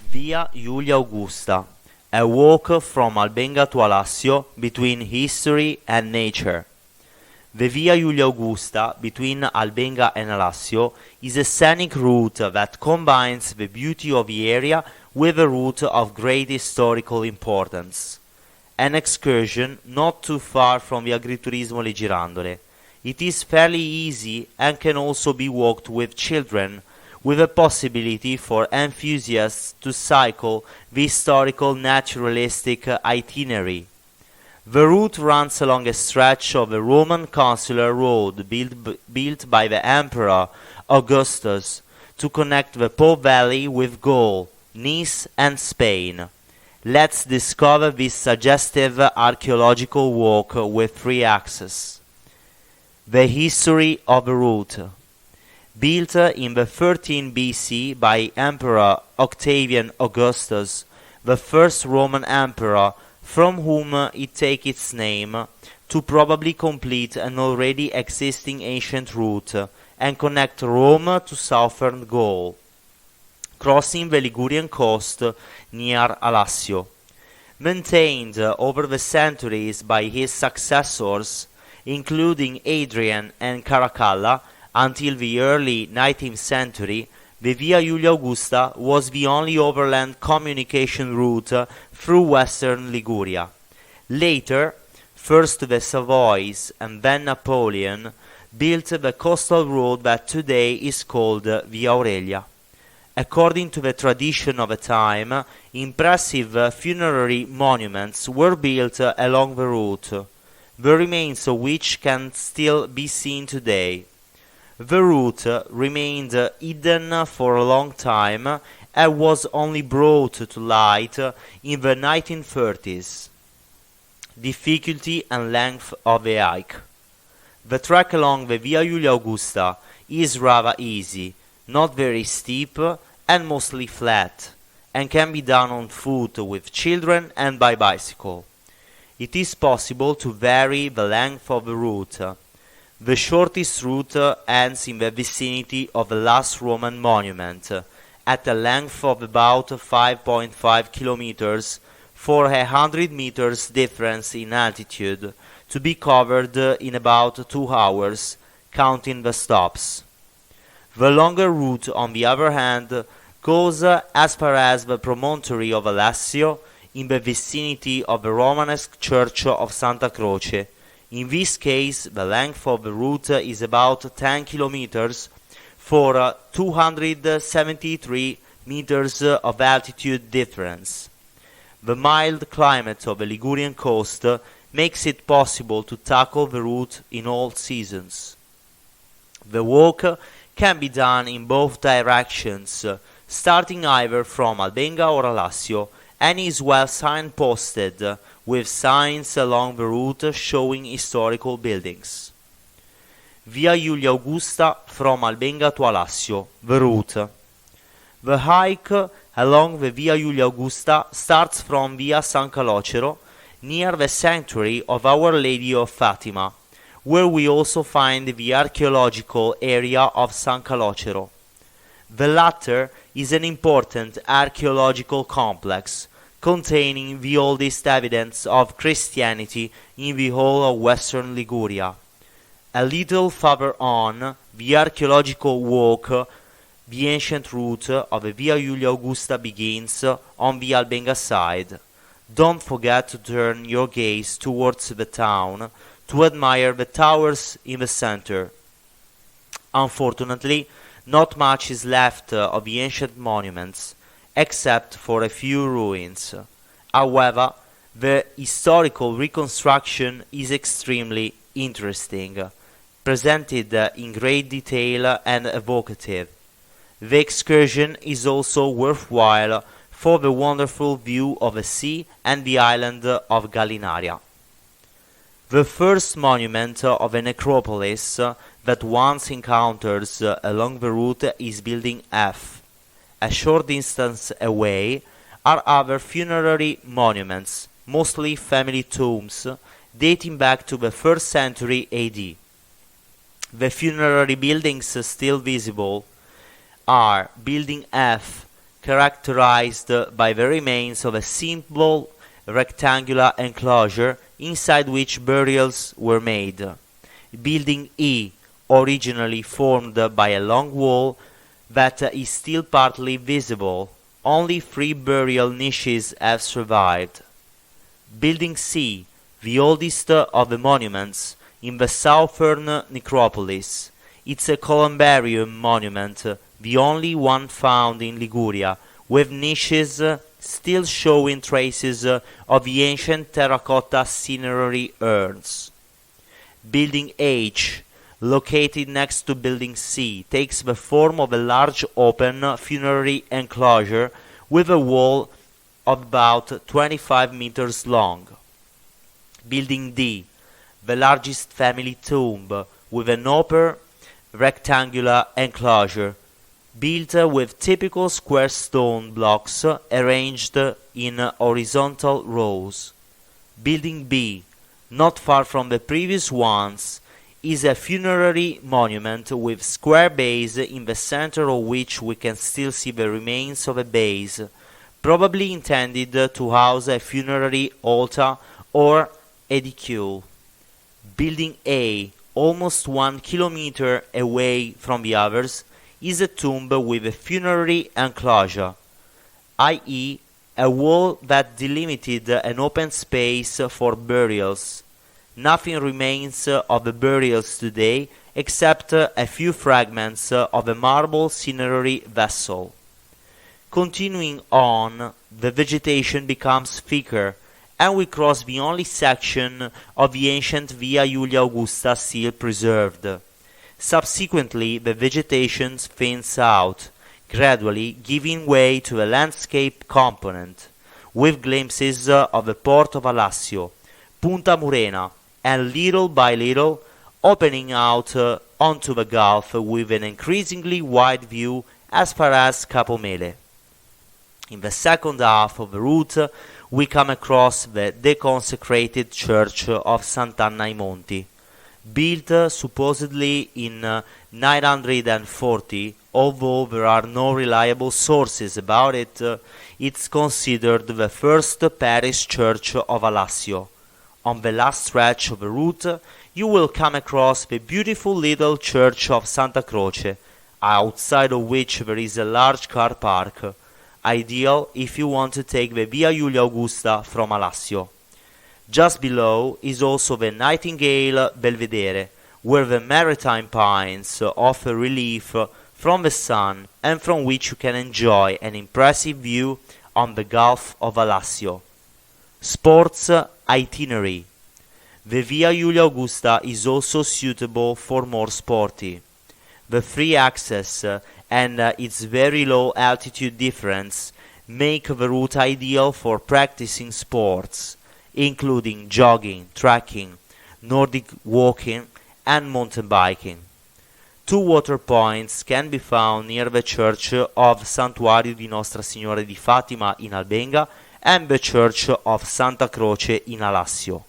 Via Julia Augusta, a walk from Albenga to Alassio between history and nature. The Via Julia Augusta between Albenga and Alassio is a scenic route that combines the beauty of the area with a route of great historical importance. An excursion not too far from the Agriturismo Le Girandole. It is fairly easy and can also be walked with children, with a possibility for enthusiasts to cycle the historical naturalistic itinerary. The route runs along a stretch of a Roman consular road built by the Emperor Augustus to connect the Po Valley with Gaul, Nice and Spain. Let's discover this suggestive archaeological walk with 3 axes. The history of the route. Built in the 13 BC by Emperor Octavian Augustus, the first Roman emperor from whom it takes its name, to probably complete an already existing ancient route and connect Rome to southern Gaul, crossing the Ligurian coast near Alassio. Maintained over the centuries by his successors, including Adrian and Caracalla, until the early 19th century, the Via Julia Augusta was the only overland communication route through western Liguria. Later, first the Savoys and then Napoleon built the coastal road that today is called Via Aurelia. According to the tradition of the time, impressive funerary monuments were built along the route, the remains of which can still be seen today. The route remained hidden for a long time and was only brought to light in the 1930s. Difficulty and length of the hike. The trek along the Via Julia Augusta is rather easy, not very steep and mostly flat, and can be done on foot with children and by bicycle. It is possible to vary the length of the route. The shortest route ends in the vicinity of the last Roman monument, at a length of about 5.5 kilometers for a 100 meters difference in altitude, to be covered in about 2 hours, counting the stops. The longer route, on the other hand, goes as far as the promontory of Alassio, in the vicinity of the Romanesque church of Santa Croce. In this case, the length of the route is about 10 kilometers for 273 meters of altitude difference. The mild climate of the Ligurian coast makes it possible to tackle the route in all seasons. The walk can be done in both directions, starting either from Albenga or Alassio, and is well signposted, with signs along the route showing historical buildings. Via Julia Augusta from Albenga to Alassio, the route. The hike along the Via Julia Augusta starts from Via San Calocero, near the sanctuary of Our Lady of Fatima, where we also find the archaeological area of San Calocero. The latter is an important archaeological complex, containing the oldest evidence of Christianity in the whole of western Liguria. A little further on, the archaeological walk, the ancient route of the Via Julia Augusta begins on the Albenga side. Don't forget to turn your gaze towards the town to admire the towers in the center. Unfortunately, not much is left of the ancient monuments, except for a few ruins. However, the historical reconstruction is extremely interesting, presented in great detail and evocative. The excursion is also worthwhile for the wonderful view of the sea and the island of Gallinaria. The first monument of a necropolis that one encounters along the route is Building F. A short distance away are other funerary monuments, mostly family tombs, dating back to the 1st century AD. The funerary buildings still visible are Building F, characterized by the remains of a simple rectangular enclosure inside which burials were made. Building E, originally formed by a long wall that is still partly visible. Only 3 burial niches have survived. Building C, the oldest of the monuments, in the southern necropolis. It's a columbarium monument, the only one found in Liguria, with niches still showing traces of the ancient terracotta cinerary urns. Building H, located next to Building C, takes the form of a large open funerary enclosure with a wall of about 25 meters long. Building D, the largest family tomb, with an upper rectangular enclosure, built with typical square stone blocks arranged in horizontal rows. Building B, not far from the previous ones, is a funerary monument with square base in the center of which we can still see the remains of a base, probably intended to house a funerary altar or edicule. Building A, almost 1 kilometer away from the others, is a tomb with a funerary enclosure, i.e., a wall that delimited an open space for burials. Nothing remains of the burials today except a few fragments of a marble cinerary vessel. Continuing on, the vegetation becomes thicker, and we cross the only section of the ancient Via Julia Augusta still preserved. Subsequently, the vegetation thins out, gradually giving way to a landscape component, with glimpses of the port of Alassio, Punta Murena, and little by little opening out onto the Gulf with an increasingly wide view as far as Capomele. In the second half of the route, we come across the deconsecrated church of Sant'Anna ai Monti. Built supposedly in 940, although there are no reliable sources about it, it's considered the first parish church of Alassio. On the last stretch of the route, you will come across the beautiful little church of Santa Croce, outside of which there is a large car park, ideal if you want to take the Via Julia Augusta from Alassio. Just below is also the Nightingale Belvedere, where the maritime pines offer relief from the sun and from which you can enjoy an impressive view on the Gulf of Alassio. Sports itinerary. The Via Julia Augusta is also suitable for more sporty. The free access and its very low altitude difference make the route ideal for practicing sports, including jogging, trekking, Nordic walking, and mountain biking. 2 water points can be found near the church of Santuario di Nostra Signora di Fatima in Albenga and the church of Santa Croce in Alassio.